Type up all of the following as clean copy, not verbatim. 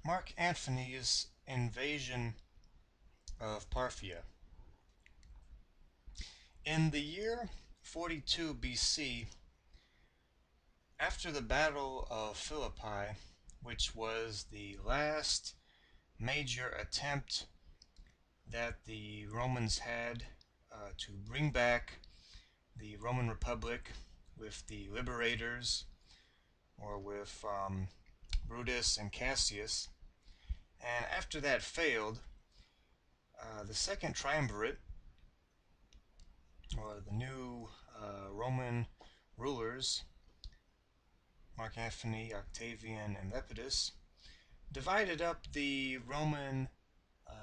Mark Antony's invasion of Parthia. In the year 42 BC, after the Battle of Philippi, which was the last major attempt that the Romans had to bring back the Roman Republic with the liberators, or with Brutus and Cassius. And after that failed, the second Triumvirate, or the new Roman rulers, Mark Antony, Octavian, and Lepidus, divided up the Roman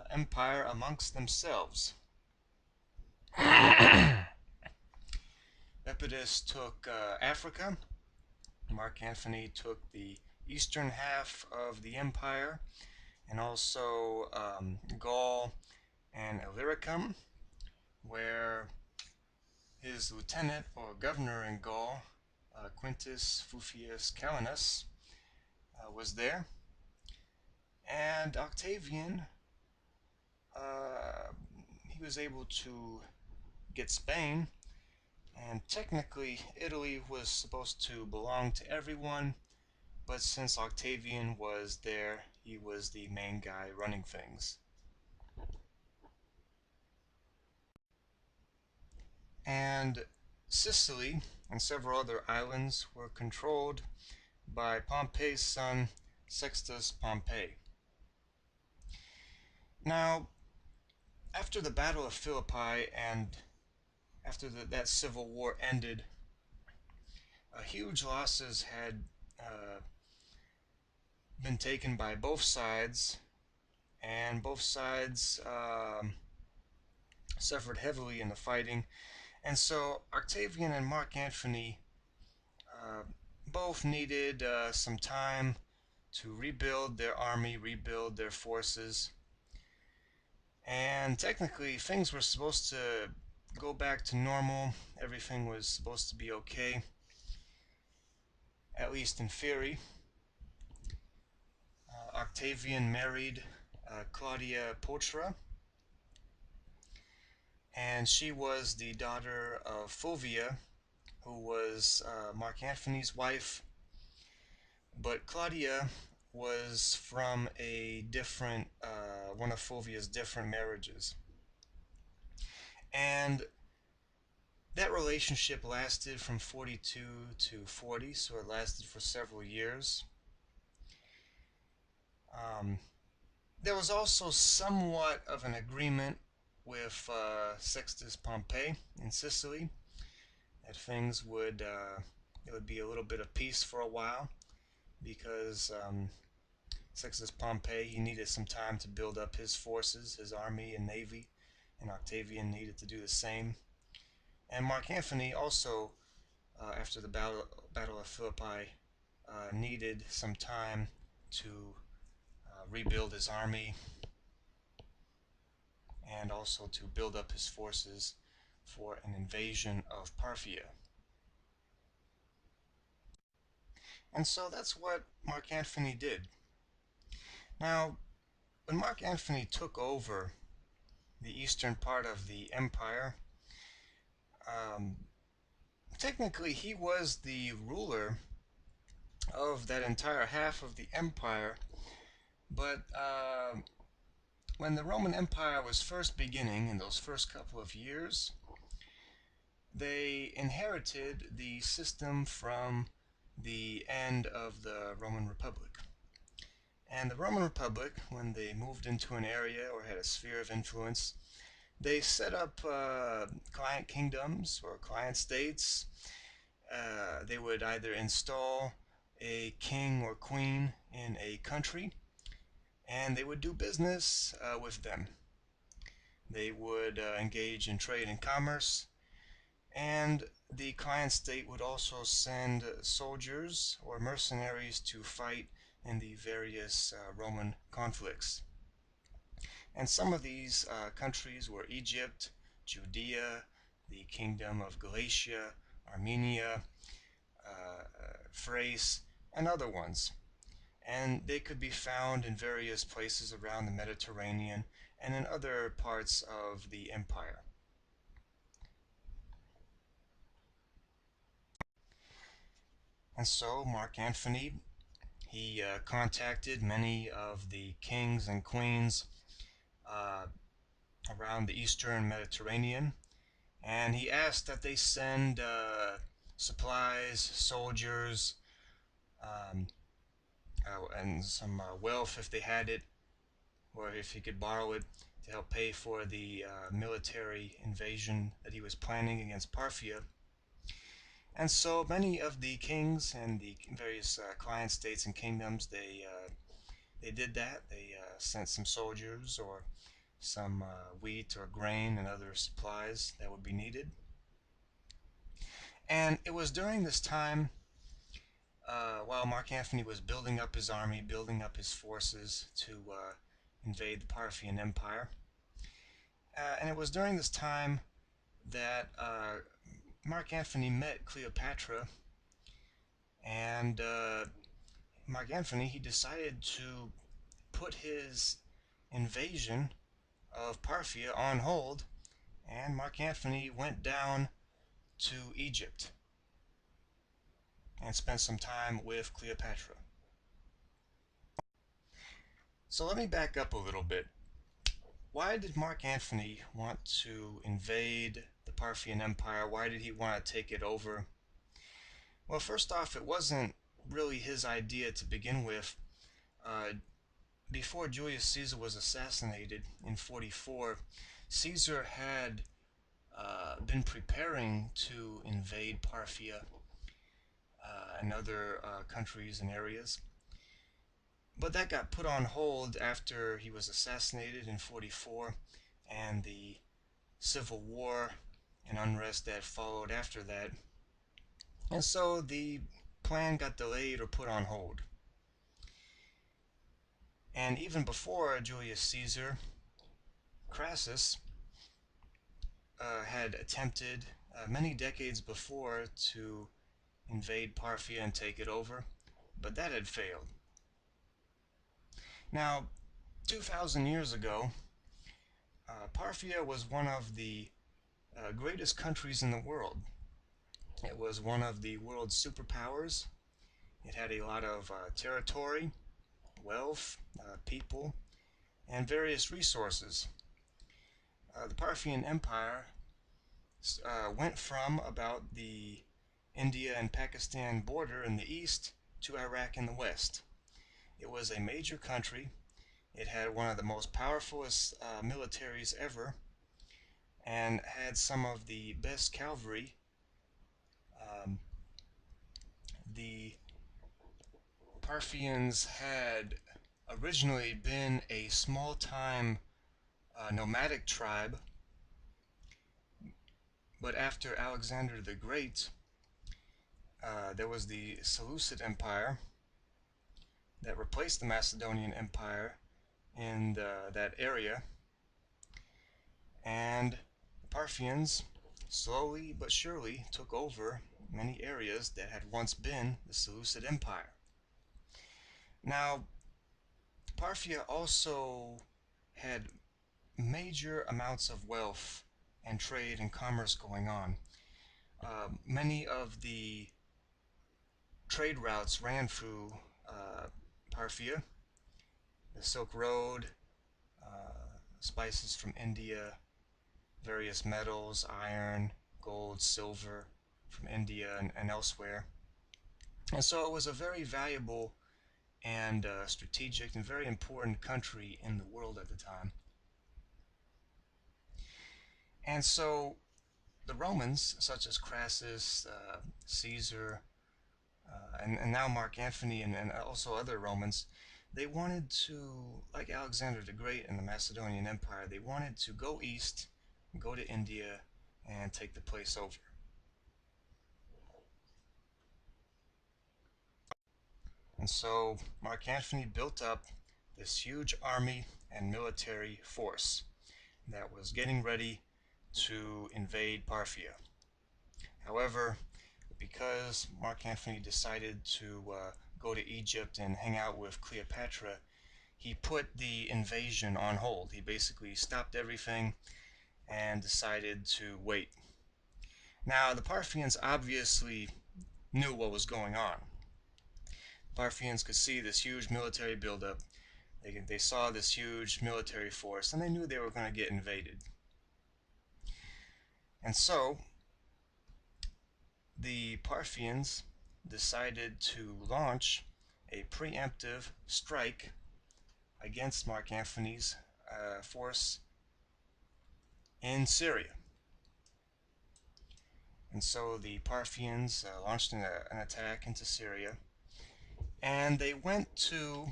Empire amongst themselves. Lepidus took Africa. Mark Antony took the eastern half of the empire, and also Gaul and Illyricum, where his lieutenant or governor in Gaul, Quintus Fufius Calenus, was there. And Octavian, he was able to get Spain, and technically Italy was supposed to belong to everyone, but since Octavian was there, he was the main guy running things. And Sicily and several other islands were controlled by Pompey's son, Sextus Pompey. Now, after the Battle of Philippi and after that civil war ended, huge losses had been taken by both sides, and both sides suffered heavily in the fighting. And so Octavian and Mark Antony both needed some time to rebuild their army, rebuild their forces. And technically, things were supposed to go back to normal. Everything was supposed to be okay, at least in theory. Octavian married Claudia Potra, and she was the daughter of Fulvia, who was Mark Antony's wife. But Claudia was from a different, one of Fulvia's different marriages. And that relationship lasted from 42 to 40, so it lasted for several years. There was also somewhat of an agreement with Sextus Pompey in Sicily that things would it would be a little bit of peace for a while, because Sextus Pompey, he needed some time to build up his forces, his army and navy, and Octavian needed to do the same. And Mark Antony also, after the Battle of Philippi, needed some time to rebuild his army and also to build up his forces for an invasion of Parthia. And so that's what Mark Antony did. Now, when Mark Antony took over the eastern part of the empire, technically he was the ruler of that entire half of the empire, but when the Roman Empire was first beginning, in those first couple of years, they inherited the system from the end of the Roman Republic. And the Roman Republic, when they moved into an area or had a sphere of influence, they set up client kingdoms or client states. They would either install a king or queen in a country, and they would do business with them. They would engage in trade and commerce, and the client state would also send soldiers or mercenaries to fight in the various Roman conflicts. And some of these countries were Egypt, Judea, the Kingdom of Galatia, Armenia, Thrace, and other ones. and they could be found in various places around the Mediterranean and in other parts of the empire. And so Mark Antony, he contacted many of the kings and queens uh, around the eastern Mediterranean, and he asked that they send supplies, soldiers, um, and some wealth if they had it, or if he could borrow it to help pay for the military invasion that he was planning against Parthia. And so many of the kings and the various client states and kingdoms, they did that. They sent some soldiers or some wheat or grain and other supplies that would be needed. And it was during this time, while Mark Antony was building up his army, building up his forces to invade the Parthian Empire, and it was during this time that Mark Antony met Cleopatra, and Mark Antony, he decided to put his invasion of Parthia on hold, and Mark Antony went down to Egypt and spent some time with Cleopatra. So let me back up a little bit. Why did Mark Antony want to invade the Parthian Empire? Why did he want to take it over? Well, first off, it wasn't really his idea to begin with. Uh, Before Julius Caesar was assassinated in 44, Caesar had been preparing to invade Parthia and other countries and areas. But that got put on hold after he was assassinated in 44 and the civil war and unrest that followed after that. And so the plan got delayed or put on hold. And even before Julius Caesar, Crassus had attempted many decades before to invade Parthia and take it over, but that had failed. Now, 2,000 years ago, Parthia was one of the greatest countries in the world. It was one of the world's superpowers. It had a lot of territory, wealth, people, and various resources. The Parthian Empire went from about the India and Pakistan border in the east to Iraq in the west. It was a major country. It had one of the most powerfulest militaries ever and had some of the best cavalry. Um, the Parthians had originally been a small time nomadic tribe, but after Alexander the Great, there was the Seleucid Empire that replaced the Macedonian Empire in that area, and the Parthians slowly but surely took over many areas that had once been the Seleucid Empire. Now, Parthia also had major amounts of wealth and trade and commerce going on. Many of the trade routes ran through Parthia, the Silk Road, spices from India, various metals, iron, gold, silver from India and elsewhere. And so it was a very valuable and strategic and very important country in the world at the time. And so the Romans, such as Crassus, Caesar, and now Mark Antony and also other Romans, they wanted to, like Alexander the Great and the Macedonian Empire, they wanted to go east, go to India, and take the place over. And so Mark Antony built up this huge army and military force that was getting ready to invade Parthia. However, because Mark Antony decided to go to Egypt and hang out with Cleopatra, he put the invasion on hold. He basically stopped everything and decided to wait. Now, the Parthians obviously knew what was going on. Parthians could see this huge military buildup. They saw this huge military force, and they knew they were going to get invaded. And so, the Parthians decided to launch a preemptive strike against Mark Antony's force in Syria. And so the Parthians launched an attack into Syria, and they went to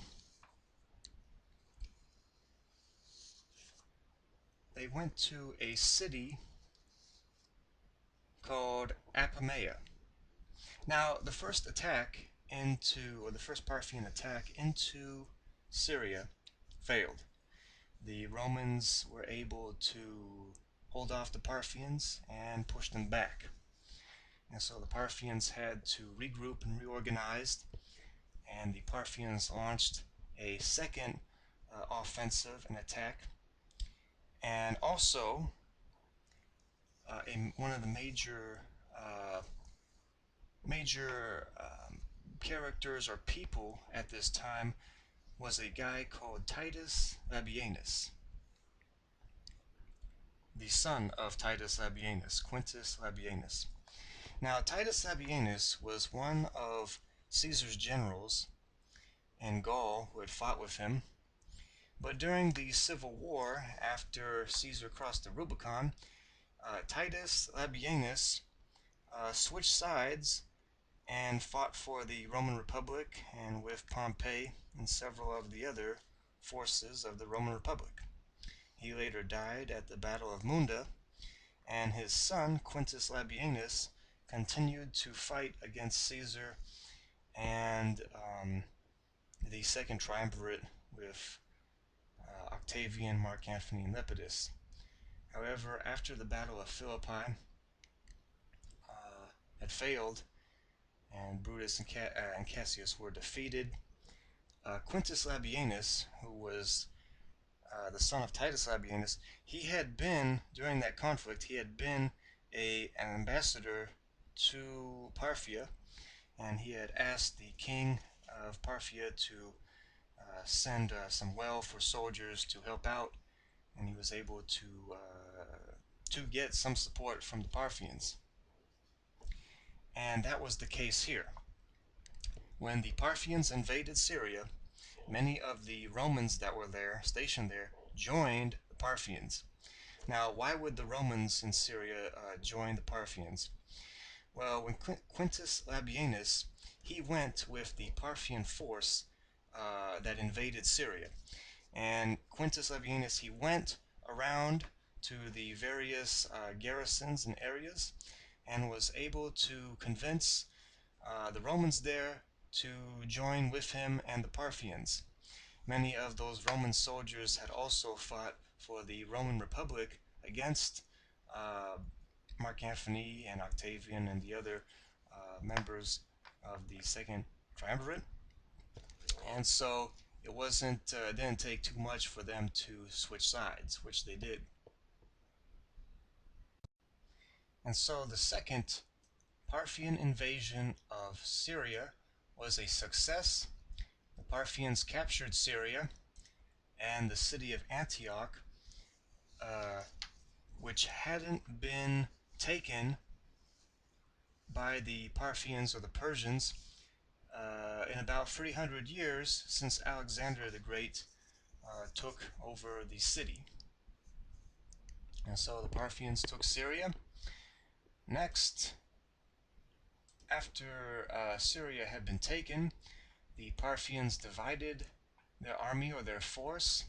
a city called Apamea. Now, the first Parthian attack into Syria failed. The Romans were able to hold off the Parthians and push them back. And so the Parthians had to regroup and reorganize, and the Parthians launched a second offensive and attack. And also, one of the major characters or people at this time was a guy called Titus Labienus, the son of Titus Labienus, Quintus Labienus. Now, Titus Labienus was one of Caesar's generals in Gaul who had fought with him. But during the Civil War, after Caesar crossed the Rubicon, Titus Labienus switched sides and fought for the Roman Republic and with Pompey and several of the other forces of the Roman Republic. He later died at the Battle of Munda, and his son, Quintus Labienus, continued to fight against Caesar and the Second Triumvirate with Octavian, Mark Antony, and Lepidus. However, after the Battle of Philippi had failed, and Brutus and Cassius were defeated, Quintus Labienus, who was the son of Titus Labienus, during that conflict, he had been an ambassador to Parthia, and he had asked the king of Parthia to send some wealth for soldiers to help out, and he was able to get some support from the Parthians. And that was the case here. When the Parthians invaded Syria, many of the Romans that were there, stationed there, joined the Parthians. Now, why would the Romans in Syria join the Parthians? Well, when Quintus Labienus, he went with the Parthian force that invaded Syria. And Quintus Labienus, he went around to the various garrisons and areas and was able to convince the Romans there to join with him and the Parthians. Many of those Roman soldiers had also fought for the Roman Republic against Mark Antony and Octavian and the other members of the Second Triumvirate. And so it didn't take too much for them to switch sides, which they did. And so the second Parthian invasion of Syria was a success. The Parthians captured Syria and the city of Antioch, which hadn't been taken by the Parthians or the Persians in about 300 years since Alexander the Great took over the city. And so the Parthians took Syria. Next, after Syria had been taken, the Parthians divided their army or their force.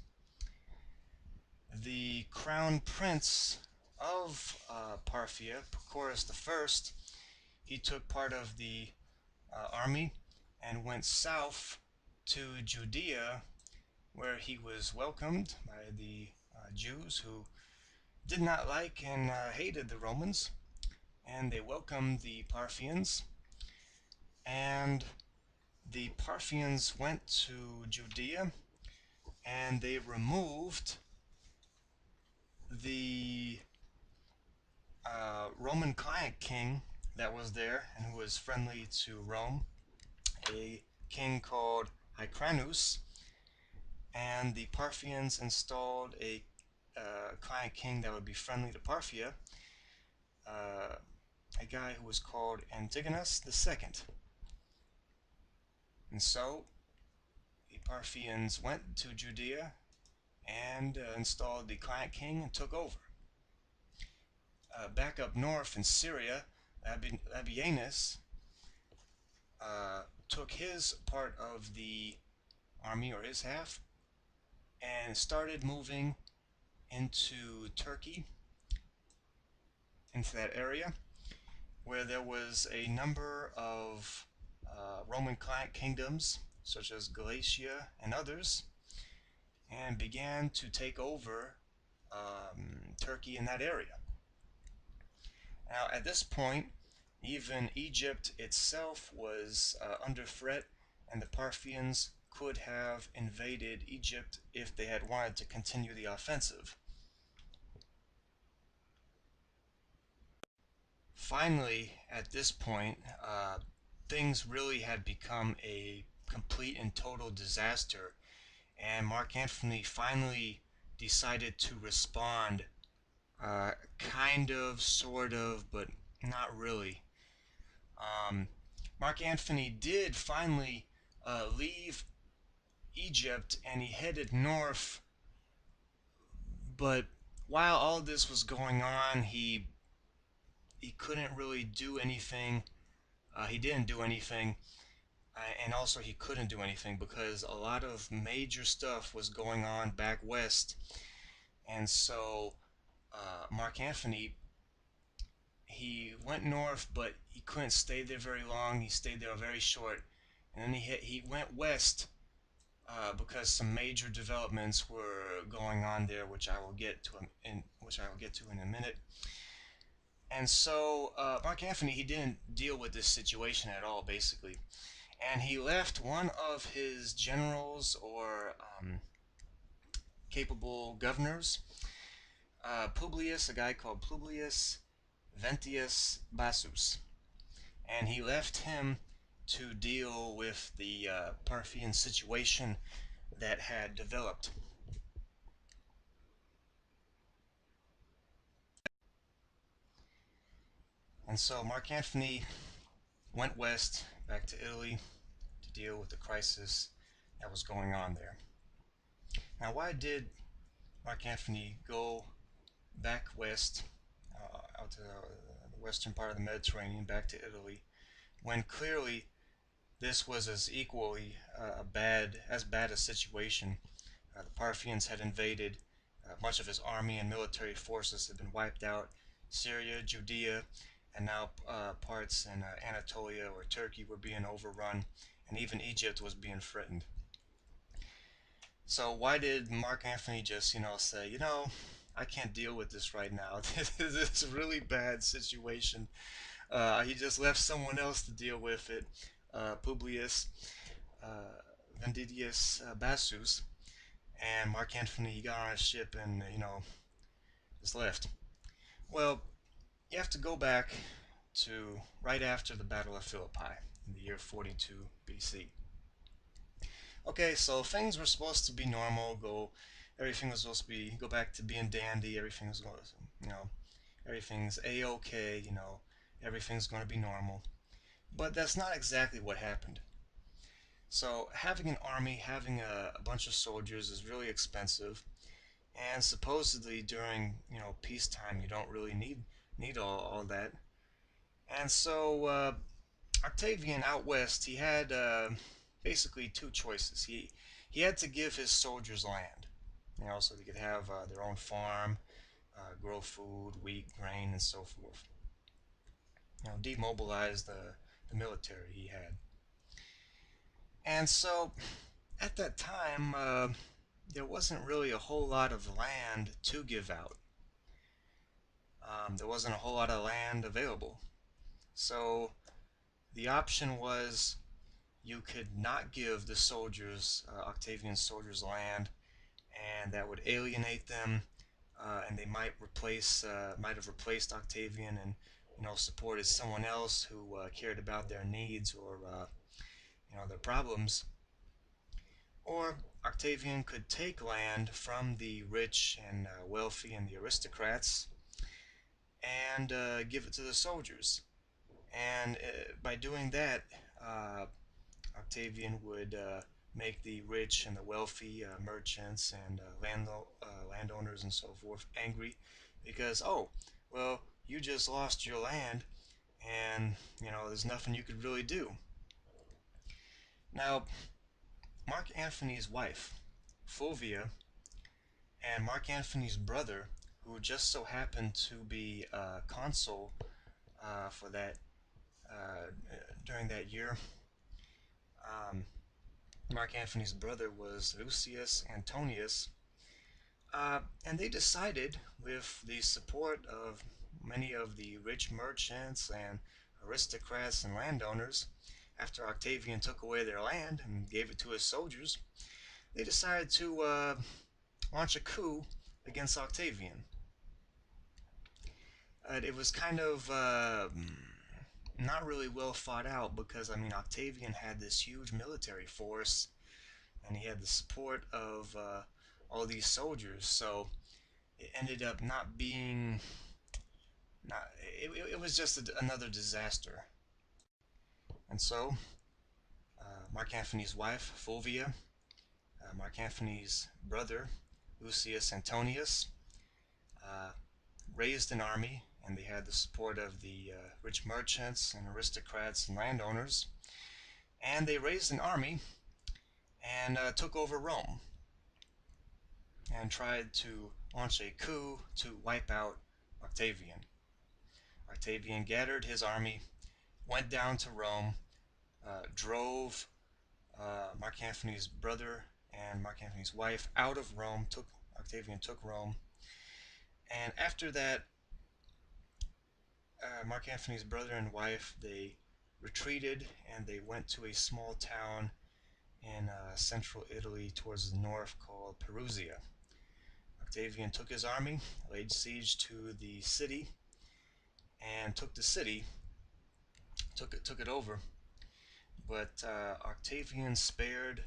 The crown prince of Parthia, Pacorus I, he took part of the army and went south to Judea, where he was welcomed by the Jews who did not like and hated the Romans, and they welcomed the Parthians. And the Parthians went to Judea and they removed the Roman client king that was there and who was friendly to Rome, a king called Hyrcanus, and the Parthians installed a client king that would be friendly to Parthia, uh, a guy who was called Antigonus II. And so the Parthians went to Judea and installed the client king and took over. Back up north in Syria, Labienus took his part of the army, or his half, and started moving into Turkey, into that area, where there was a number of Roman client kingdoms, such as Galatia and others, and began to take over Turkey in that area. Now, at this point, even Egypt itself was under threat, and the Parthians could have invaded Egypt if they had wanted to continue the offensive. Finally, at this point, things really had become a complete and total disaster, and Mark Antony finally decided to respond, kind of, sort of, but not really. Um, Mark Antony did finally leave Egypt and he headed north, but while all this was going on, he couldn't really do anything. He didn't do anything, and also he couldn't do anything because a lot of major stuff was going on back west, and so Mark Antony, he went north, but he couldn't stay there very long. He stayed there very short, and then he went west because some major developments were going on there, which I will get to in a minute. And so Mark Antony, he didn't deal with this situation at all, basically, and he left one of his generals or capable governors, Publius, a guy called Publius Ventius Bassus, and he left him to deal with the Parthian situation that had developed. And so Mark Antony went west back to Italy to deal with the crisis that was going on there. Now, why did Mark Antony go back west, out to the western part of the Mediterranean, back to Italy, when clearly this was as equally as bad a situation? The Parthians had invaded. Much of his army and military forces had been wiped out. Syria, Judea, and now parts in Anatolia or Turkey were being overrun, and even Egypt was being threatened. So why did Mark Antony just, say, I can't deal with this right now. This is a really bad situation. He just left someone else to deal with it, Publius uh, Vendidius Bassus, and Mark Antony, he got on a ship and, just left. Well, you have to go back to right after the Battle of Philippi in the year 42 BC. Okay, so things were supposed to be normal. Everything was supposed to go back to being dandy. Everything was going, everything's a-okay. Everything's going to be normal. But that's not exactly what happened. So having an army, having a bunch of soldiers is really expensive, and supposedly during peacetime you don't really need all that. And so Octavian out west, he had basically two choices. He had to give his soldiers land, so they could have their own farm, grow food, wheat, grain, and so forth. Demobilize the military he had. And so at that time, there wasn't really a whole lot of land to give out. There wasn't a whole lot of land available. So the option was you could not give the soldiers, Octavian's soldiers, land, and that would alienate them, and they might have replaced Octavian and supported someone else who cared about their needs or their problems. Or Octavian could take land from the rich and wealthy and the aristocrats and give it to the soldiers. And by doing that, uh, Octavian would make the rich and the wealthy merchants and landowners and so forth angry because, oh, well, you just lost your land and, there's nothing you could really do. Now, Mark Antony's wife, Fulvia, and Mark Antony's brother, who just so happened to be consul for that during that year, um, Mark Antony's brother was Lucius Antonius, and they decided, with the support of many of the rich merchants and aristocrats and landowners, after Octavian took away their land and gave it to his soldiers, they decided to launch a coup against Octavian. It was kind of not really well thought out because, I mean, Octavian had this huge military force and he had the support of all these soldiers, so it ended up not being not it was just another disaster. And so Mark Antony's wife Fulvia, Mark Antony's brother Lucius Antonius, uh, raised an army, and they had the support of the rich merchants and aristocrats and landowners, and they raised an army and took over Rome and tried to launch a coup to wipe out Octavian. Octavian gathered his army, went down to Rome, drove Mark Antony's brother and Mark Antony's wife out of Rome. Octavian took Rome, and after that, Mark Antony's brother and wife they retreated and they went to a small town in central Italy towards the north called Perusia. Octavian took his army, laid siege to the city, and took the city, took it over. But Octavian spared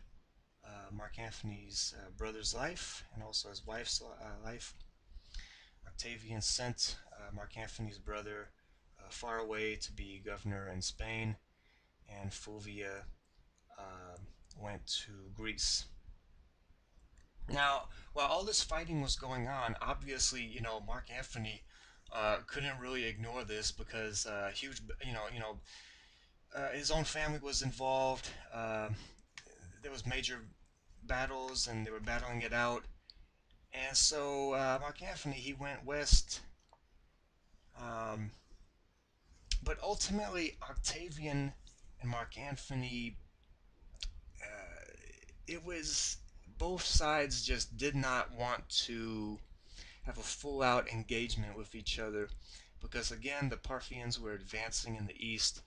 Mark Antony's brother's life and also his wife's life. Octavian sent Mark Antony's brother far away to be governor in Spain, and Fulvia uh, went to Greece. Now, while all this fighting was going on, obviously, Mark Antony couldn't really ignore this because huge, his own family was involved. There was major battles, and they were battling it out. And so Mark Antony he went west, um, but ultimately Octavian and Mark Antony, it was both sides just did not want to have a full out engagement with each other because again the Parthians were advancing in the east,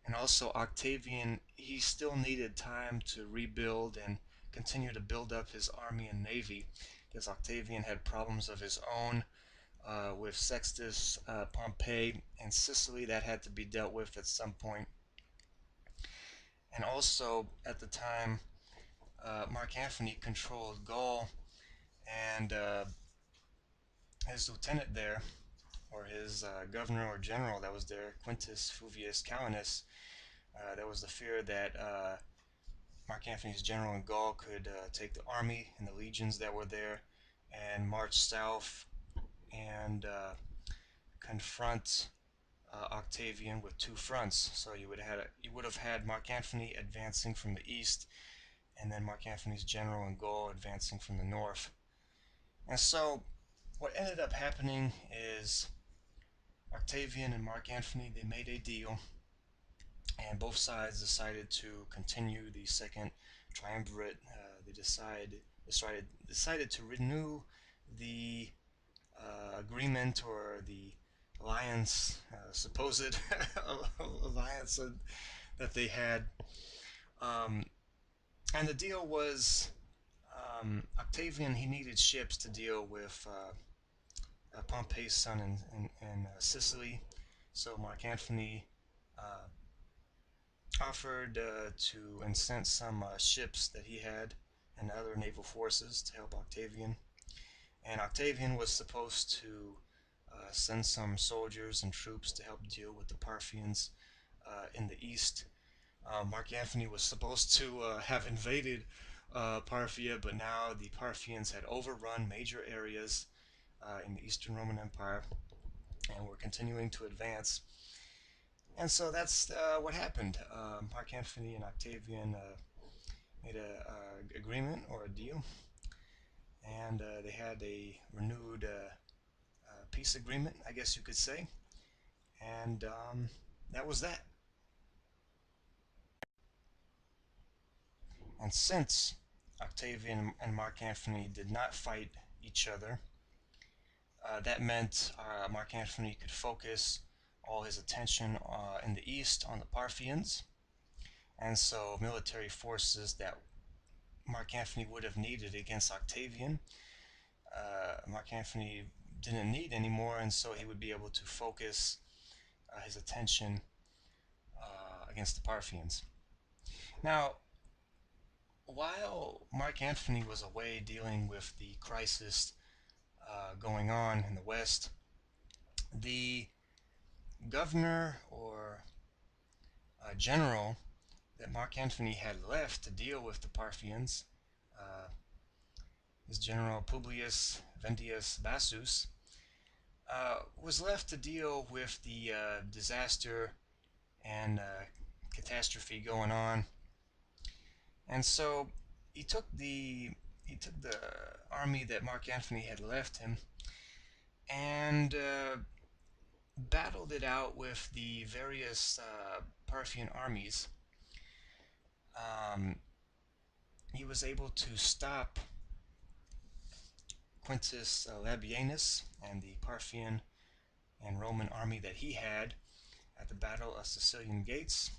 and also Octavian he still needed time to rebuild and continue to build up his army and navy because Octavian had problems of his own with Sextus Pompey and Sicily that had to be dealt with at some point. And also at the time, Mark Antony controlled Gaul, and his lieutenant there, or his governor or general that was there, Quintus Fuvius Calenus, there was the fear that Mark Antony's general in Gaul could take the army and the legions that were there and march south and confront Octavian with two fronts. So you would have had Mark Antony advancing from the east, and then Mark Antony's general in Gaul advancing from the north. And so what ended up happening is Octavian and Mark Antony they made a deal, and both sides decided to continue the second triumvirate. They decided to renew the agreement or the alliance, supposed alliance that they had. Um, and the deal was Octavian, he needed ships to deal with Pompey's son in Sicily. So Mark Antony uh, offered to incent some ships that he had and other naval forces to help Octavian. And Octavian was supposed to send some soldiers and troops to help deal with the Parthians in the east. Mark Antony was supposed to have invaded Parthia, but now the Parthians had overrun major areas in the Eastern Roman Empire and were continuing to advance. And so that's what happened. Mark Antony and Octavian made a agreement or a deal, and they had a renewed peace agreement, I guess you could say. And that was that. And since Octavian and Mark Antony did not fight each other, that meant Mark Antony could focus all his attention in the east on the Parthians. And so military forces that Mark Antony would have needed against Octavian, Mark Antony didn't need anymore, and so he would be able to focus his attention against the Parthians. Now, while Mark Antony was away dealing with the crisis going on in the West, the governor or general that Mark Antony had left to deal with the Parthians, uh, his general Publius Ventius Bassus, was left to deal with the disaster and catastrophe going on. And so he took the he took the army that Mark Antony had left him and battled it out with the various Parthian armies. Um, he was able to stop Quintus Labienus and the Parthian and Roman army that he had at the Battle of Sicilian Gates.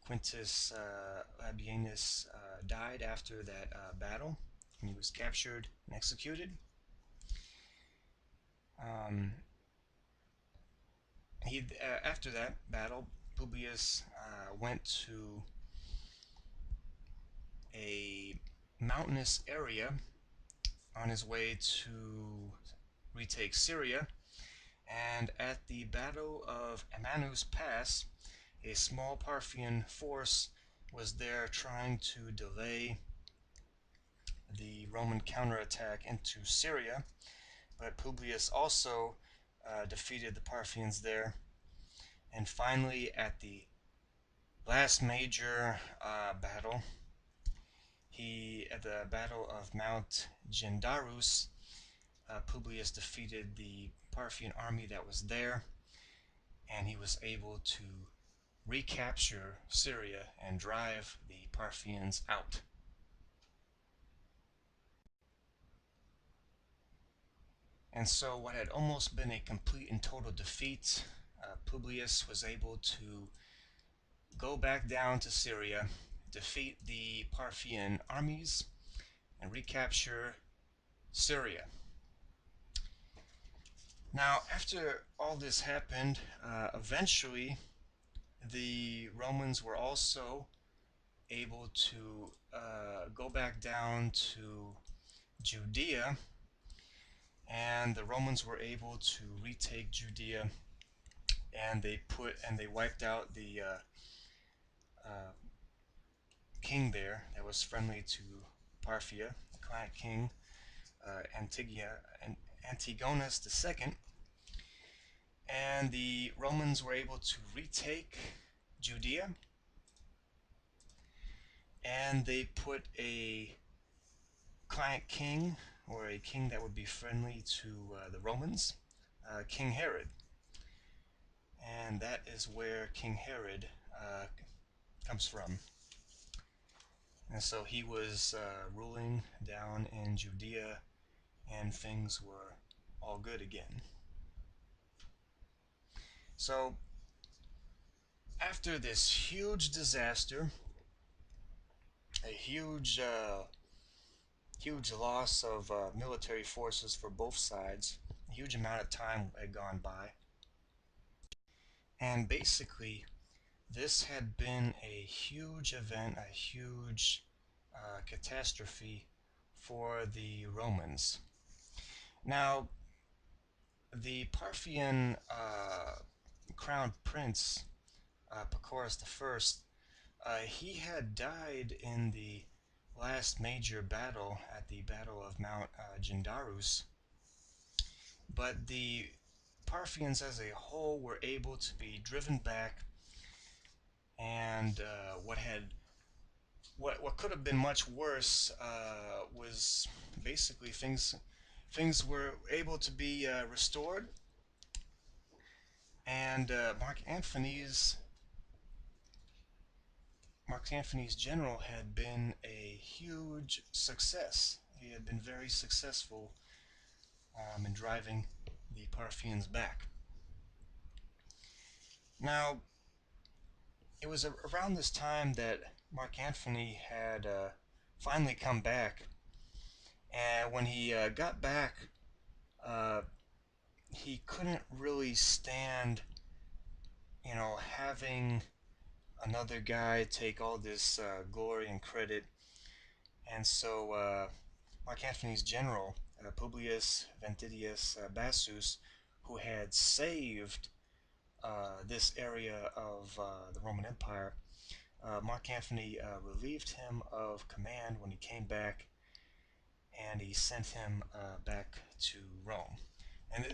Quintus Labienus died after that battle, and he was captured and executed. Um, after that battle, Publius went to a mountainous area on his way to retake Syria, and at the Battle of Amanus Pass, a small Parthian force was there trying to delay the Roman counterattack into Syria, but Publius also defeated the Parthians there. And finally, at the last major battle, at the Battle of Mount Gendarus, Publius defeated the Parthian army that was there, and he was able to recapture Syria and drive the Parthians out. And so, what had almost been a complete and total defeat, Publius was able to go back down to Syria, defeat the Parthian armies, and recapture Syria. Now, after all this happened, eventually the Romans were also able to go back down to Judea, and the Romans were able to retake Judea, and they wiped out the uh, king there that was friendly to Parthia, the client king Antigonus II, and the Romans were able to retake Judea, and they put a client king, or a king that would be friendly to the Romans, King Herod. And that is where King Herod comes from. And so he was ruling down in Judea, and things were all good again. So, after this huge disaster, a huge loss of military forces for both sides. A huge amount of time had gone by, and basically, this had been a huge event, a huge catastrophe for the Romans. Now, the Parthian crown prince, Pacorus I, he had died in the last major battle at the Battle of Mount Gindarus, but the Parthians as a whole were able to be driven back, and what could have been much worse was basically things were able to be restored, and Mark Antony's general had been a huge success. He had been very successful in driving the Parthians back. Now, it was around this time that Mark Antony had finally come back, and when he got back, uh, he couldn't really stand, having another guy take all this glory and credit, and so Mark Antony's general, Publius Ventidius Bassus, who had saved this area of the Roman Empire, Mark Antony relieved him of command when he came back, and he sent him back to Rome. And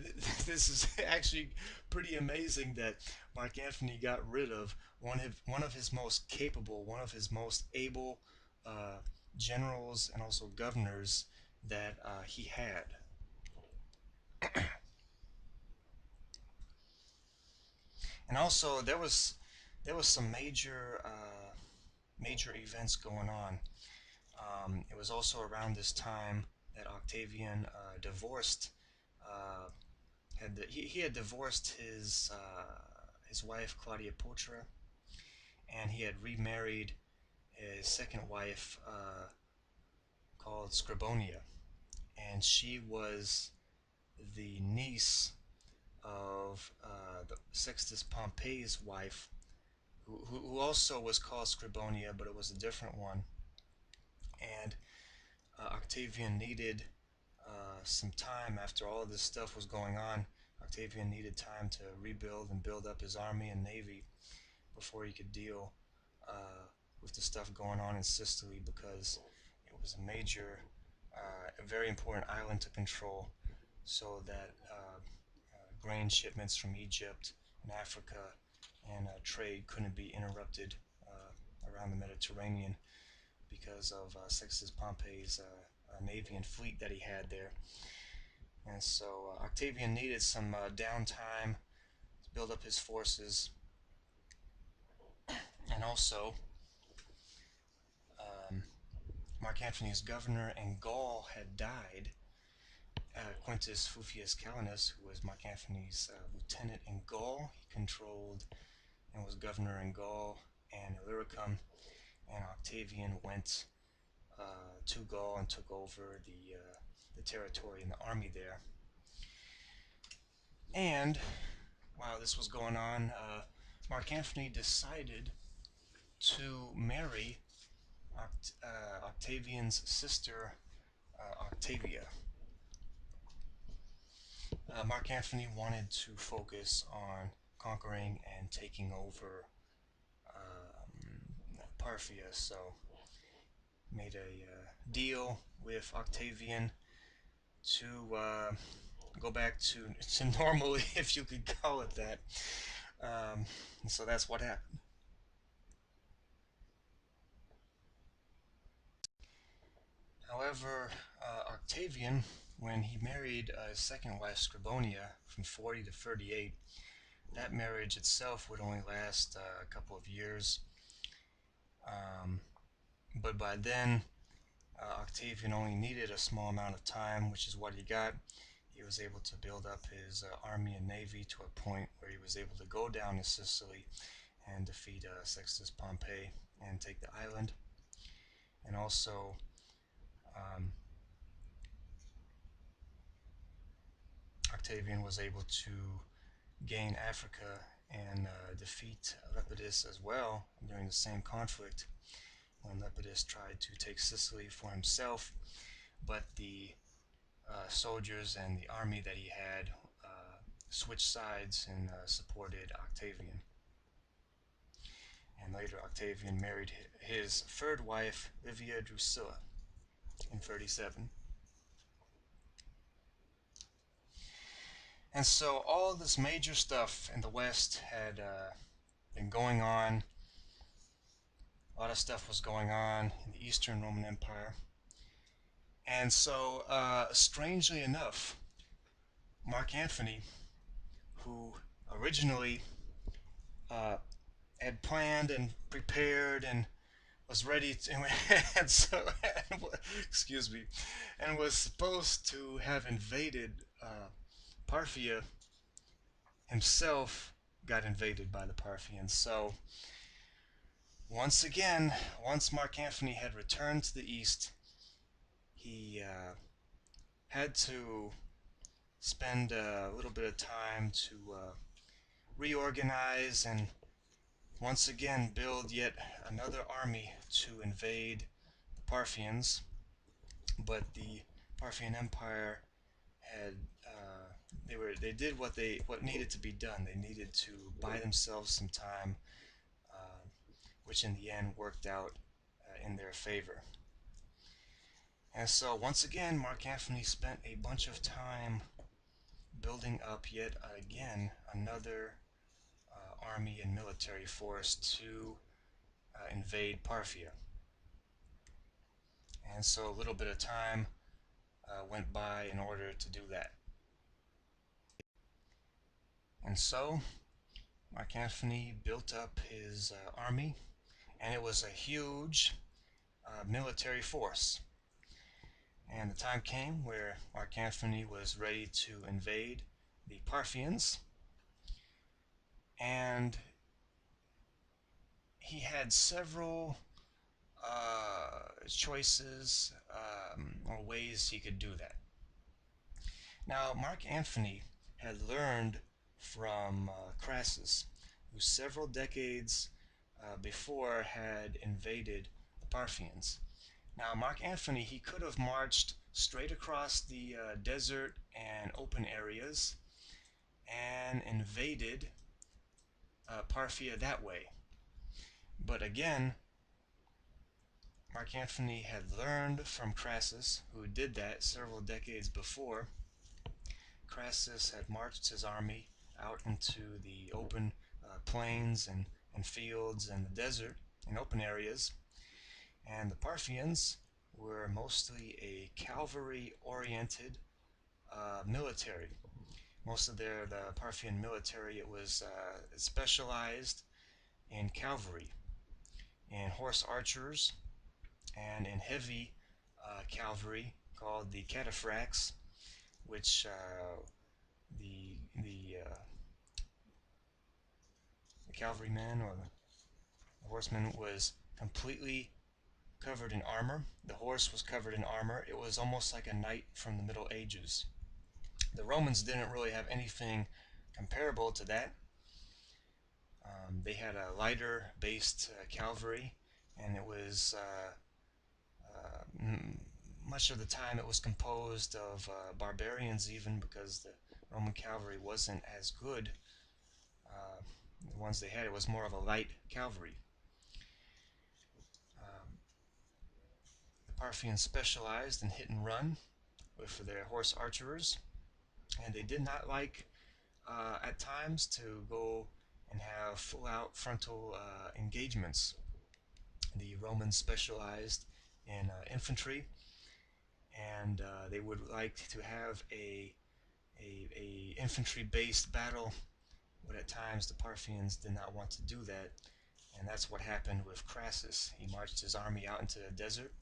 this is actually pretty amazing that Mark Antony got rid of one of his most capable, one of his most able uh, generals and also governors that he had. And also there was some major events going on. It was also around this time that Octavian divorced uh, he had divorced his wife Claudia Pulchra, and he had remarried his second wife called Scribonia, and she was the niece of the Sextus Pompey's wife, who also was called Scribonia, but it was a different one. And Octavian needed some time after all of this stuff was going on. Octavian needed time to rebuild and build up his army and navy before he could deal with the stuff going on in Sicily, because it was a very important island to control, so that grain shipments from Egypt and Africa and trade couldn't be interrupted around the Mediterranean because of Sextus Pompey's navy and fleet that he had there. And so Octavian needed some downtime to build up his forces, and also um, Mark Antony's governor in Gaul had died. Quintus Fufius Calenus, who was Mark Antony's lieutenant in Gaul, he controlled and was governor in Gaul and Illyricum, and Octavian went to Gaul and took over the territory and the army there. And while this was going on, Mark Antony decided to marry Octavian's sister, Octavia. Mark Antony wanted to focus on conquering and taking over Parthia, so made a deal with Octavian to go back to normal, if you could call it that. So that's what happened. However, Octavian, when he married his second wife, Scribonia, from 40 to 38, that marriage itself would only last a couple of years. Um, but by then, Octavian only needed a small amount of time, which is what he got. He was able to build up his army and navy to a point where he was able to go down to Sicily and defeat Sextus Pompey and take the island. and also um, Octavian was able to gain Africa and defeat Lepidus as well during the same conflict when Lepidus tried to take Sicily for himself, but the soldiers and the army that he had switched sides and supported Octavian. And later Octavian married his third wife, Livia Drusilla, in 37. And so all this major stuff in the West had been going on. A lot of stuff was going on in the Eastern Roman Empire. And so, strangely enough, Mark Antony, who originally uh, had planned and prepared and was ready to, and so, excuse me, and was supposed to have invaded Parthia himself, got invaded by the Parthians. So once again, once Mark Antony had returned to the east, he had to spend a little bit of time to reorganize and once again build yet another army to invade the Parthians. But the Parthian Empire had they did what needed to be done. They needed to buy themselves some time, which in the end worked out in their favor. And so once again, Mark Antony spent a bunch of time building up yet again another army and military force to invade Parthia. And so a little bit of time went by in order to do that. And so Mark Antony built up his army, and it was a huge military force. And the time came where Mark Antony was ready to invade the Parthians, and he had several choices or ways he could do that. Now, Mark Antony had learned from Crassus, who several decades before had invaded the Parthians. Now, Mark Antony, he could have marched straight across the desert and open areas and invaded Parthia that way. But again, Mark Antony had learned from Crassus, who did that several decades before. Crassus had marched his army out into the open plains and fields and the desert and open areas, and the Parthians were mostly a cavalry-oriented military. Most of the Parthian military, it was specialized in cavalry, in horse archers, and in heavy cavalry called the cataphracts, which the cavalryman or the horseman was completely covered in armor. The horse was covered in armor. It was almost like a knight from the Middle Ages. The Romans didn't really have anything comparable to that. They had a lighter based cavalry, and it was much of the time it was composed of barbarians, even because the Roman cavalry wasn't as good. The ones they had, it was more of a light cavalry. The Parthians specialized in hit and run with their horse archers, and they did not like at times to go and have full out frontal engagements. The Romans specialized in infantry, and they would like to have a infantry based battle, but at times the Parthians did not want to do that, and that's what happened with Crassus. He marched his army out into the desert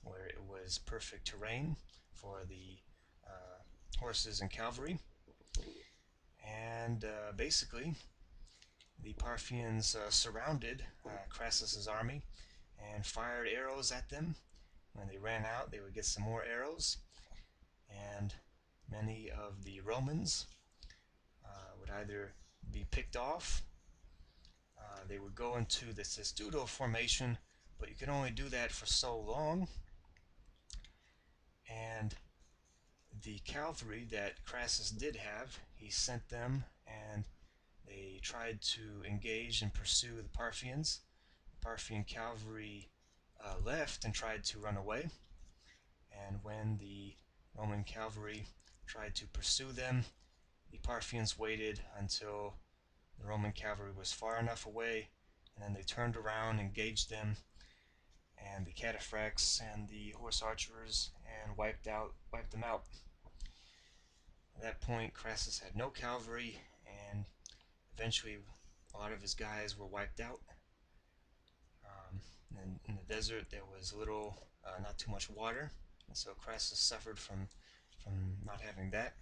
where it was perfect terrain for the horses and cavalry, and basically the Parthians surrounded Crassus's army and fired arrows at them When they ran out, they would get some more arrows, and many of the Romans would either be picked off, they would go into the testudo formation, but you can only do that for so long, and the cavalry that Crassus did have, he sent them, and they tried to engage and pursue the Parthians. The Parthian cavalry left and tried to run away, and when the Roman cavalry tried to pursue them, the Parthians waited until the Roman cavalry was far enough away, and then they turned around, engaged them, and the cataphracts and the horse archers, and wiped them out. At that point, Crassus had no cavalry, and eventually a lot of his guys were wiped out. And in the desert, there was not too much water, and so Crassus suffered from not having that.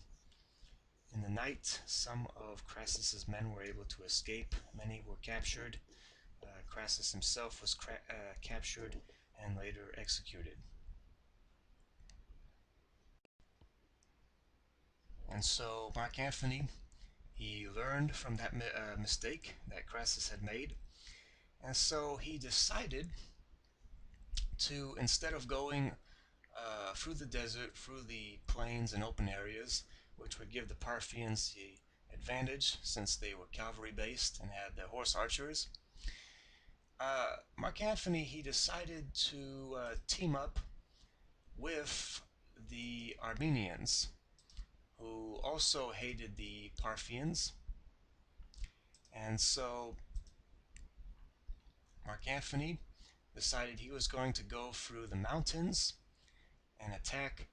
In the night, some of Crassus's men were able to escape. Many were captured. Crassus himself was captured and later executed. And so Mark Antony, he learned from that mistake that Crassus had made, and so he decided to, instead of going through the desert, through the plains and open areas, which would give the Parthians the advantage since they were cavalry based and had the horse archers, Mark Antony, he decided to team up with the Armenians, who also hated the Parthians. And so Mark Antony decided he was going to go through the mountains and attack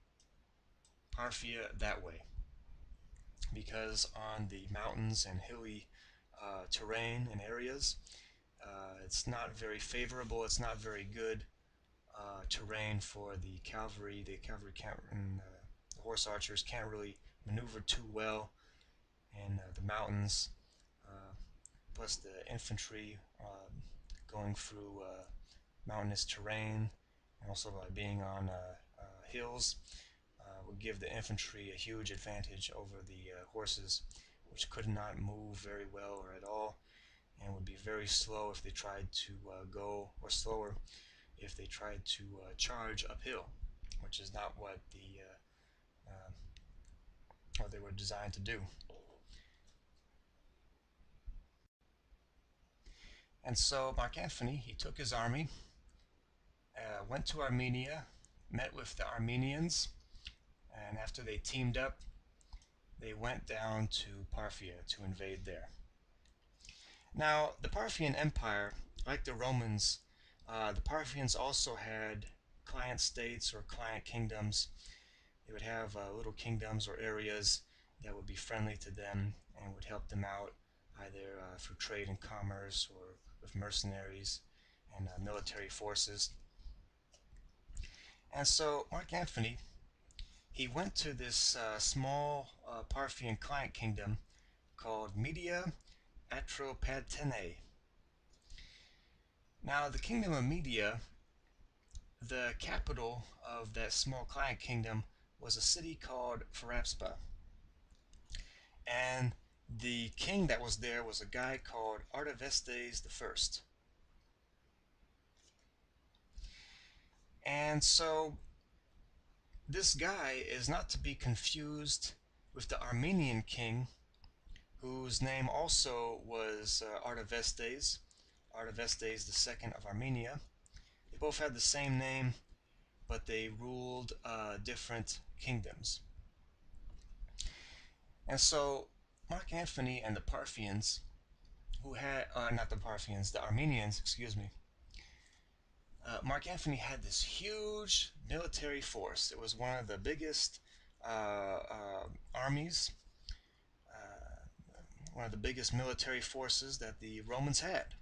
Parthia that way, because on the mountains and hilly terrain and areas, it's not very favorable, it's not very good terrain for the cavalry. The cavalry can't, and the horse archers can't really maneuver too well in the mountains. Uh, Plus, the infantry going through mountainous terrain, and also by being on hills, would give the infantry a huge advantage over the horses, which could not move very well or at all, and would be very slow if they tried to go, or slower if they tried to charge uphill, which is not what they were designed to do. And so Mark Antony, he took his army, went to Armenia, met with the Armenians, and after they teamed up, they went down to Parthia to invade there. Now, the Parthian Empire, like the Romans, the Parthians also had client states or client kingdoms. They would have little kingdoms or areas that would be friendly to them and would help them out either through trade and commerce or with mercenaries and military forces. And so Mark Antony, he went to this small Parthian client kingdom called Media Atropatene. Now, the kingdom of Media, the capital of that small client kingdom, was a city called Pharapspa. And the king that was there was a guy called Artavasdes I. And so this guy is not to be confused with the Armenian king, whose name also was Artavasdes, Artavasdes II of Armenia. They both had the same name, but they ruled different kingdoms. And so Mark Antony and the Parthians, who had, not the Parthians, the Armenians, excuse me, Mark Antony had this huge military force. It was one of the biggest armies, one of the biggest military forces that the Romans had.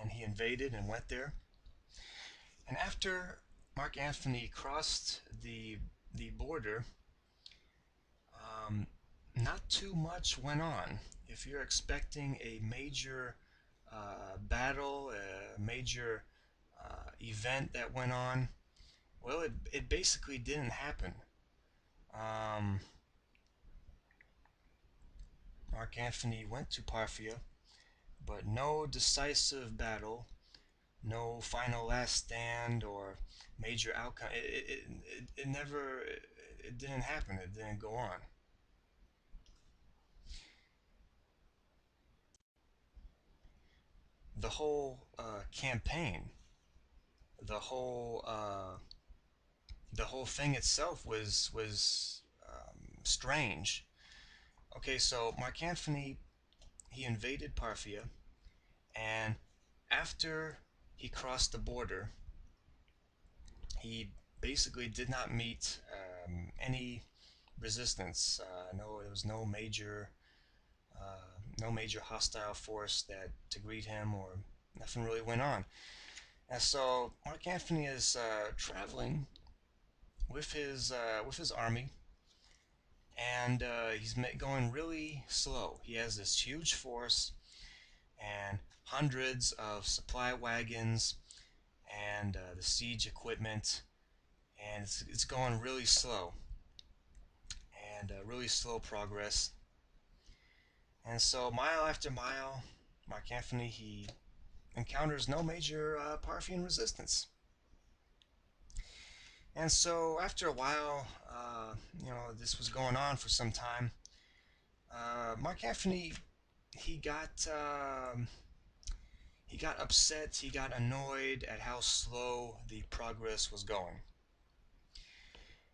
And he invaded and went there. And after Mark Antony crossed the border, not too much went on. If you're expecting a major battle, a major event that went on, well, it basically didn't happen. Um, Mark Antony went to Parthia, but no decisive battle, no final last stand or major outcome. It never, it didn't happen. It didn't go on. The whole campaign, the whole the whole thing itself was strange. Okay, so Mark Antony, he invaded Parthia, and after he crossed the border, he basically did not meet any resistance. No, there was no major hostile force that to greet him, or nothing really went on. And so Mark Antony is traveling with his army, and he's going really slow. He has this huge force and hundreds of supply wagons and the siege equipment, and it's going really slow and really slow progress. And so mile after mile, Mark Antony he encounters no major Parthian resistance. And so after a while, this was going on for some time. Mark Antony he got um he got upset, he got annoyed at how slow the progress was going.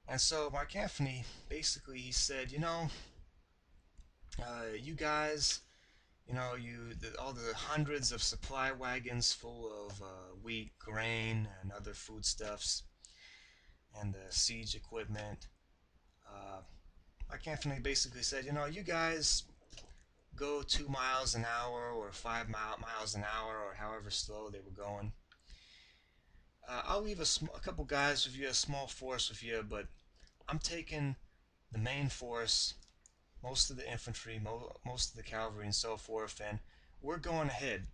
And so Mark Antony basically he said, you guys, all the hundreds of supply wagons full of wheat, grain, and other foodstuffs, and the siege equipment. Uh, Mark Antony basically said, you guys go 2 miles an hour or miles an hour or however slow they were going. I'll leave a couple guys with you, a small force with you, but I'm taking the main force, most of the infantry, most of the cavalry, and so forth, and we're going ahead.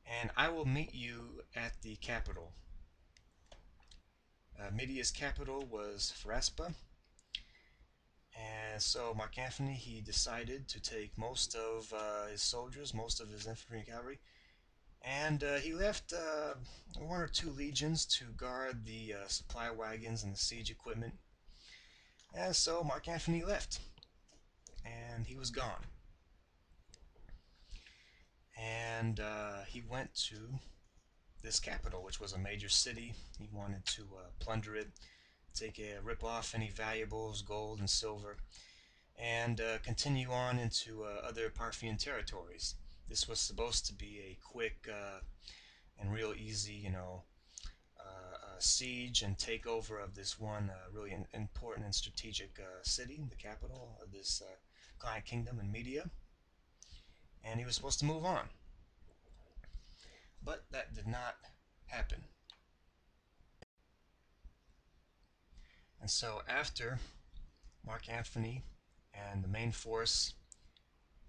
And I will meet you at the capital. Media's capital was Pharaspa, and so Mark Antony he decided to take most of his soldiers, most of his infantry and cavalry, and he left one or two legions to guard the supply wagons and the siege equipment. And so Mark Antony left, and he was gone. And he went to this capital, which was a major city. He wanted to plunder it, rip off any valuables, gold and silver, and continue on into other Parthian territories. This was supposed to be a quick and real easy, siege and takeover of this one really important and strategic city, the capital of this client kingdom in Media. And he was supposed to move on. But that did not happen. And so after Mark Antony and the main force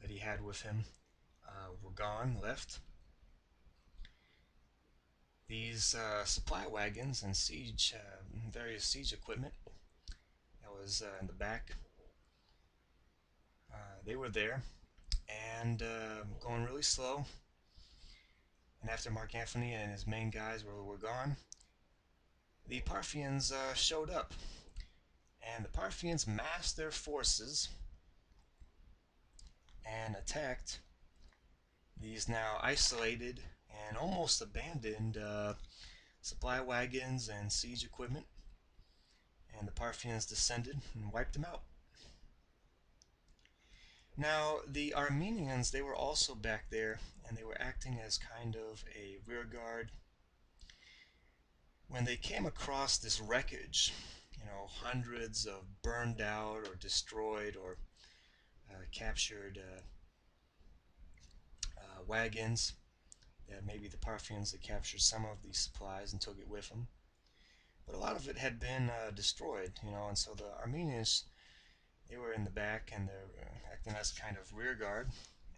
that he had with him were gone, left, these supply wagons and various siege equipment that was in the back, they were there and going really slow. And after Mark Antony and his main guys were gone, the Parthians showed up. And the Parthians massed their forces and attacked these now isolated and almost abandoned supply wagons and siege equipment. And the Parthians descended and wiped them out. Now, the Armenians, they were also back there, and they were acting as kind of a rear guard. When they came across this wreckage, hundreds of burned out or destroyed or captured wagons, that maybe the Parthians had captured some of these supplies and took it with them. But a lot of it had been destroyed, and so the Armenians, they were in the back and they're acting as kind of rear guard.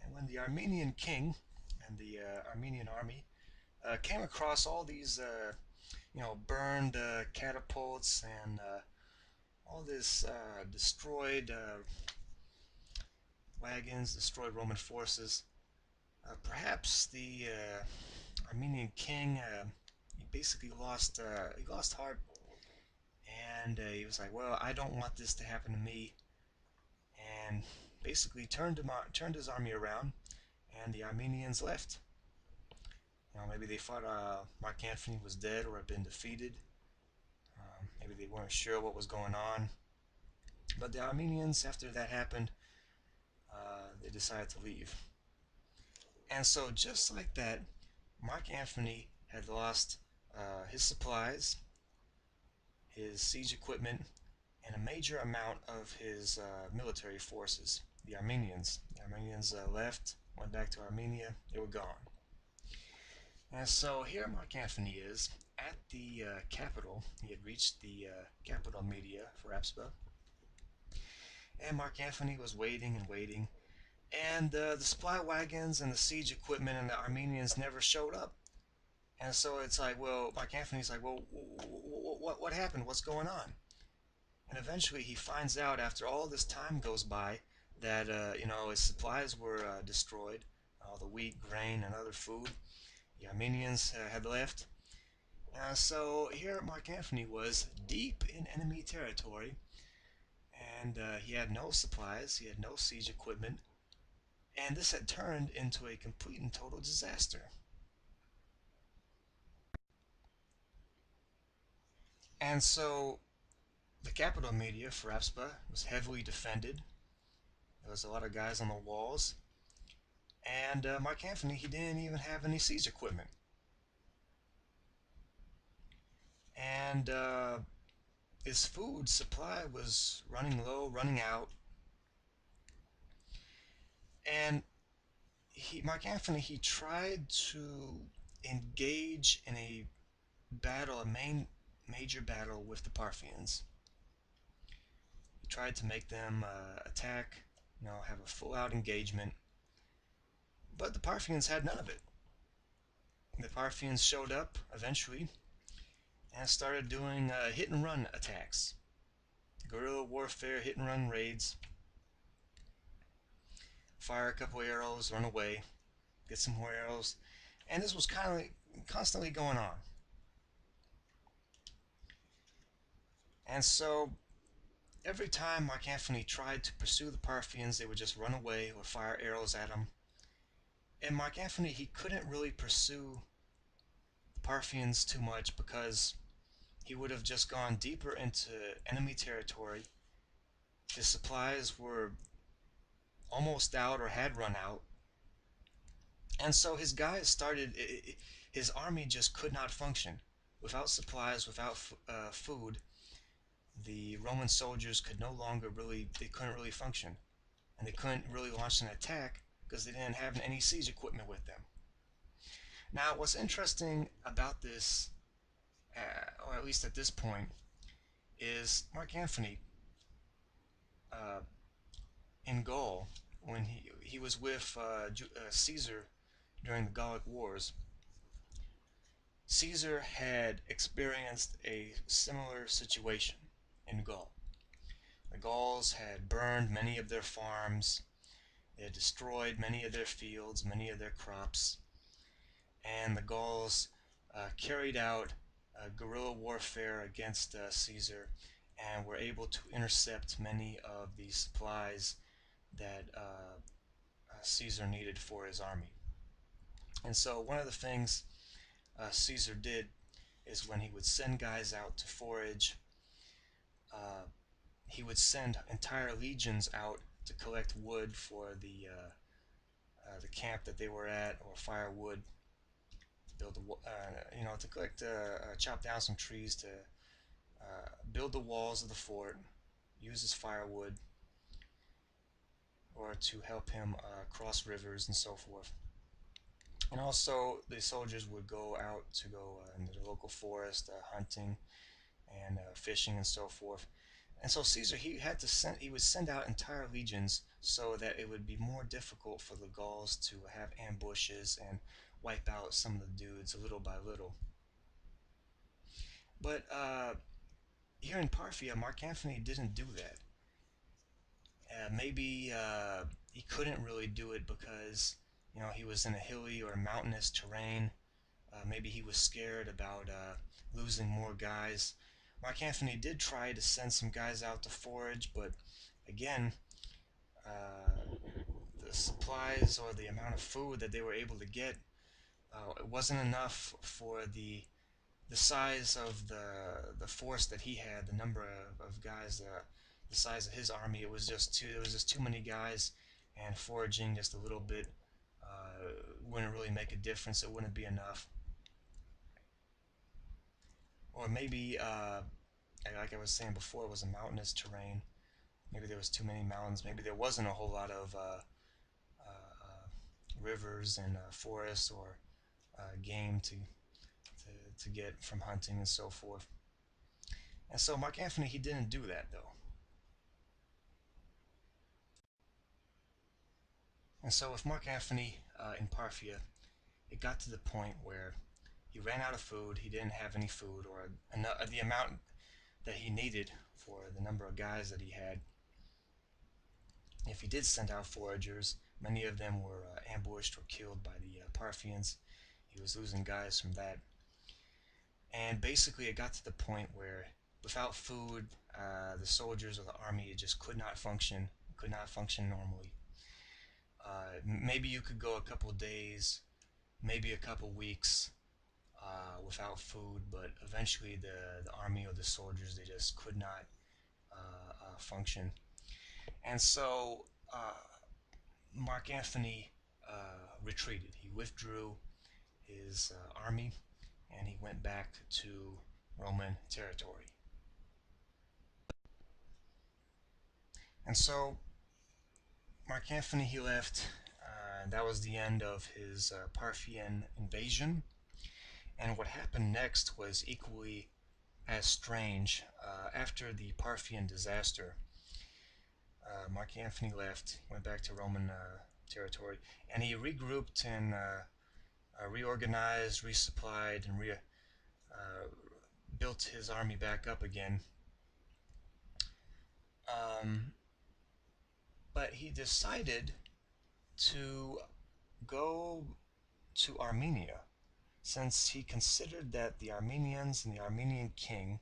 And when the Armenian king and the Armenian army came across all these burned catapults and all this destroyed wagons, destroyed Roman forces. Perhaps the Armenian king he basically lost heart, and he was like, "Well, I don't want this to happen to me," and basically turned his army around, and the Armenians left. Maybe they thought Mark Antony was dead or had been defeated. Maybe they weren't sure what was going on. But the Armenians, after that happened, they decided to leave. And so, just like that, Mark Antony had lost his supplies, his siege equipment, and a major amount of his military forces. The Armenians left, went back to Armenia. They were gone. And so here Mark Antony is at the capital. He had reached the capital media for Abspa. And Mark Antony was waiting and waiting. And the supply wagons and the siege equipment and the Armenians never showed up. And so it's like, well, Mark Antony's like, well, what happened? What's going on? And eventually he finds out after all this time goes by that, his supplies were destroyed. All the wheat, grain, and other food. The Armenians had left. So here Mark Antony was deep in enemy territory, and he had no supplies, he had no siege equipment, and this had turned into a complete and total disaster. And so the capital media for Apspa was heavily defended. There was a lot of guys on the walls, and Mark Antony, he didn't even have any siege equipment. And his food supply was running low, running out, and Mark Antony, he tried to engage in a battle, a major battle with the Parthians. He tried to make them attack, have a full-out engagement, but the Parthians had none of it. The Parthians showed up eventually and started doing hit-and-run attacks, guerrilla warfare, hit-and-run raids. Fire a couple arrows, run away, get some more arrows, and this was kind of constantly going on. And so every time Mark Antony tried to pursue the Parthians, they would just run away or fire arrows at him. And Mark Antony, he couldn't really pursue the Parthians too much because he would have just gone deeper into enemy territory. His supplies were almost out or had run out. And so his guys started, his army just could not function. Without supplies, without food, the Roman soldiers could no longer really, they couldn't really function. And they couldn't really launch an attack because they didn't have any siege equipment with them. Now, what's interesting about this, or at least at this point, is Mark Antony uh, in Gaul, when he was with Caesar during the Gallic Wars. Caesar had experienced a similar situation in Gaul. The Gauls had burned many of their farms, they had destroyed many of their fields, many of their crops, and the Gauls carried out guerrilla warfare against Caesar and were able to intercept many of the supplies that Caesar needed for his army. And so one of the things Caesar did is when he would send guys out to forage, uh, he would send entire legions out to collect wood for the camp that they were at, or firewood to build to collect, chop down some trees to build the walls of the fort, use as firewood, or to help him cross rivers and so forth. And also, the soldiers would go out to go into the local forest, hunting and fishing and so forth. And so Caesar, he would send out entire legions so that it would be more difficult for the Gauls to have ambushes and wipe out some of the dudes little by little. But here in Parthia, Mark Antony didn't do that. Maybe he couldn't really do it because he was in a hilly or mountainous terrain. Maybe he was scared about losing more guys. Mark Antony did try to send some guys out to forage, but again, uh, the supplies or the amount of food that they were able to get, it wasn't enough for the size of the force that he had, the number of guys, the size of his army. It was just too many guys, and foraging just a little bit wouldn't really make a difference. It wouldn't be enough. Or maybe, like I was saying before, it was a mountainous terrain. Maybe there was too many mountains. Maybe there wasn't a whole lot of rivers and forests or game to get from hunting and so forth. And so Mark Antony, he didn't do that though. And so with Mark Antony in Parthia, it got to the point where he ran out of food. He didn't have any food or the amount that he needed for the number of guys that he had. If he did send out foragers, many of them were ambushed or killed by the Parthians. He was losing guys from that. And basically, it got to the point where without food, the soldiers or the army just could not function normally. Maybe you could go a couple of days, maybe a couple weeks without food, but eventually the army or the soldiers, they just could not function. And so Mark Antony retreated. He withdrew his army and he went back to Roman territory. And so Mark Antony, he left. That was the end of his Parthian invasion. And what happened next was equally as strange. After the Parthian disaster, Mark Antony left, went back to Roman territory, and he regrouped and reorganized, resupplied, and built his army back up again. Um, but he decided to go to Armenia since he considered that the Armenians and the Armenian king,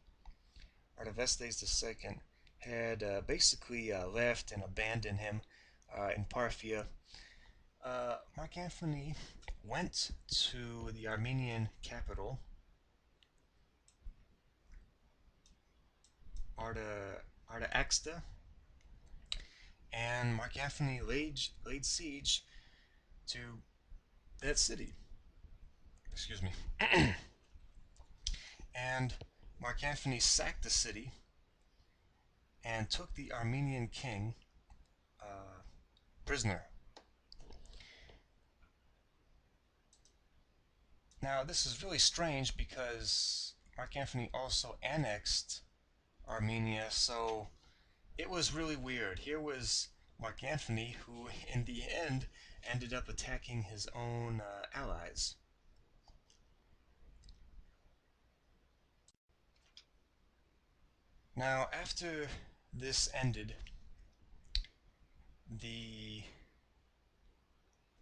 Artavasdes II, had basically left and abandoned him in Parthia. Mark Antony went to the Armenian capital, Artaxata, and Mark Antony laid siege to that city. Excuse me. And Mark Antony sacked the city and took the Armenian king prisoner. Now, this is really strange because Mark Antony also annexed Armenia, so it was really weird. Here was Mark Antony, who in the end ended up attacking his own allies. Now, after this ended, the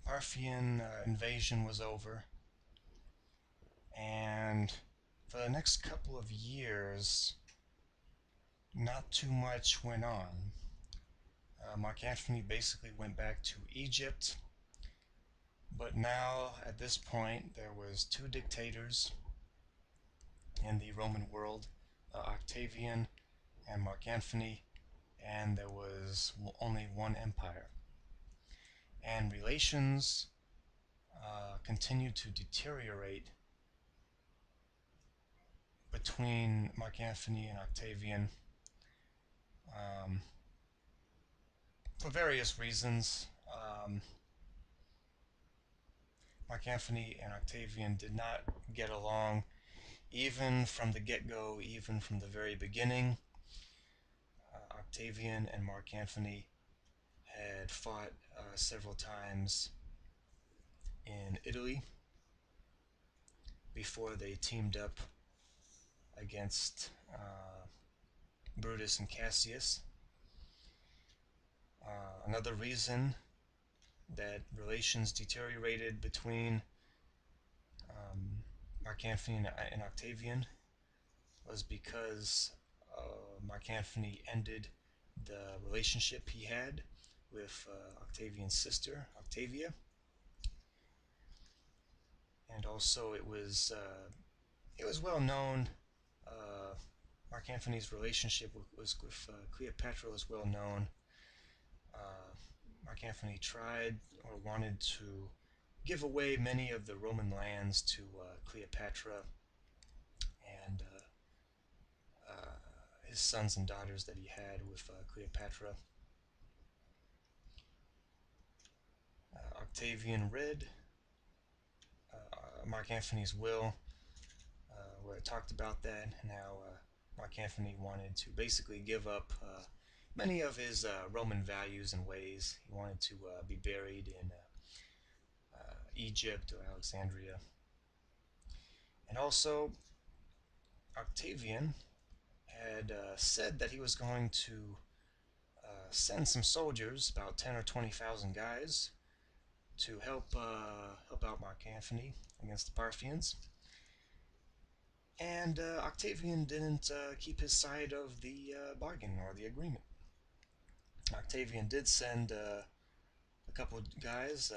Parthian invasion was over, and for the next couple of years, not too much went on. Mark Antony basically went back to Egypt, but now at this point there was two dictators in the Roman world, Octavian and Mark Antony, and there was only one empire. And relations continued to deteriorate between Mark Antony and Octavian um, for various reasons. Mark Antony and Octavian did not get along even from the get-go, even from the very beginning. Octavian and Mark Antony had fought several times in Italy, before they teamed up against Brutus and Cassius. Another reason that relations deteriorated between Mark Antony and Octavian was because Mark Antony ended the relationship he had with Octavian's sister, Octavia, and also it was well known. Uh, Mark Antony's relationship with Cleopatra was well known. Uh, Mark Antony tried or wanted to give away many of the Roman lands to Cleopatra and his sons and daughters that he had with Cleopatra. Octavian read Mark Antony's will, where it talked about that, and how Mark Antony wanted to basically give up many of his Roman values and ways. He wanted to be buried in Egypt or Alexandria. And also, Octavian had said that he was going to send some soldiers, about 10 or 20,000 guys, to help out Mark Antony against the Parthians. And Octavian didn't keep his side of the bargain or the agreement. Octavian did send a couple of guys,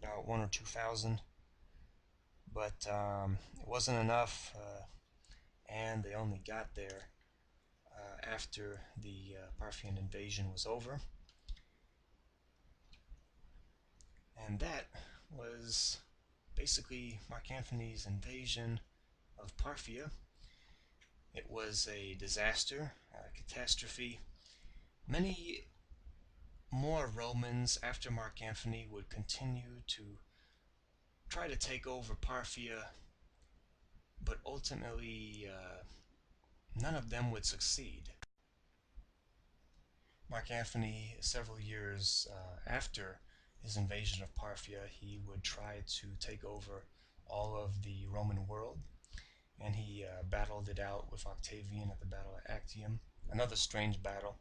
about 1 or 2,000, but it wasn't enough, and they only got there after the Parthian invasion was over. And that was basically Mark Antony's invasion of Parthia. It was a disaster, a catastrophe. Many more Romans after Mark Antony would continue to try to take over Parthia, but ultimately none of them would succeed. Mark Antony, several years after his invasion of Parthia, he would try to take over all of the Roman world, and he battled it out with Octavian at the Battle of Actium, another strange battle.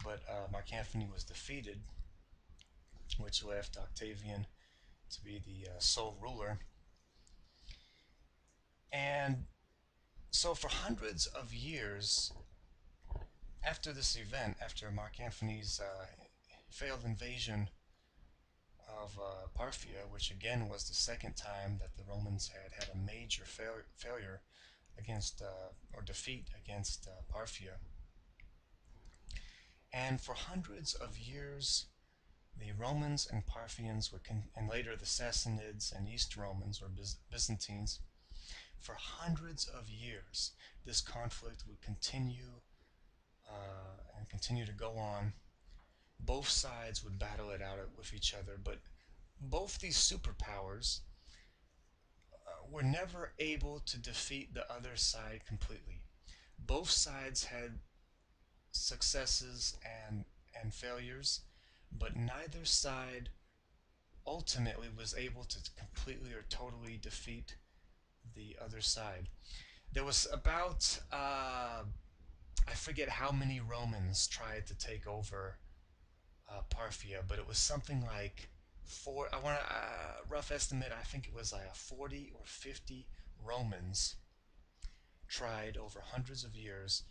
But Mark Antony was defeated, which left Octavian to be the sole ruler. And so, for hundreds of years after this event, after Mark Antony's failed invasion of Parthia, which again was the second time that the Romans had a major failure against or defeat against Parthia, and for hundreds of years, the Romans and Parthians and later the Sassanids and East Romans or Byzantines, for hundreds of years, this conflict would continue and continue to go on. Both sides would battle it out with each other, but both these superpowers were never able to defeat the other side completely. Both sides had successes and failures, but neither side ultimately was able to completely or totally defeat the other side. There was about I forget how many Romans tried to take over Parthia, but it was something like four. I want a rough estimate. I think it was like 40 or 50 Romans tried over hundreds of years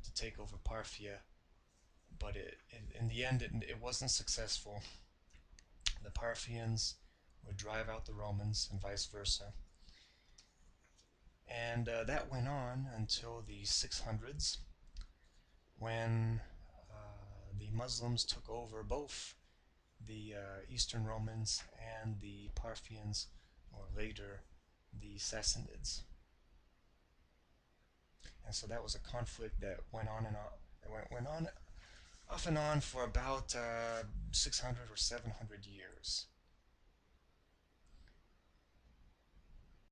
to take over Parthia, but in the end it wasn't successful. The Parthians would drive out the Romans and vice versa. And that went on until the 600s when the Muslims took over both the Eastern Romans and the Parthians, or later the Sassanids. And so that was a conflict that went on and on. It went on off and on for about 600 or 700 years.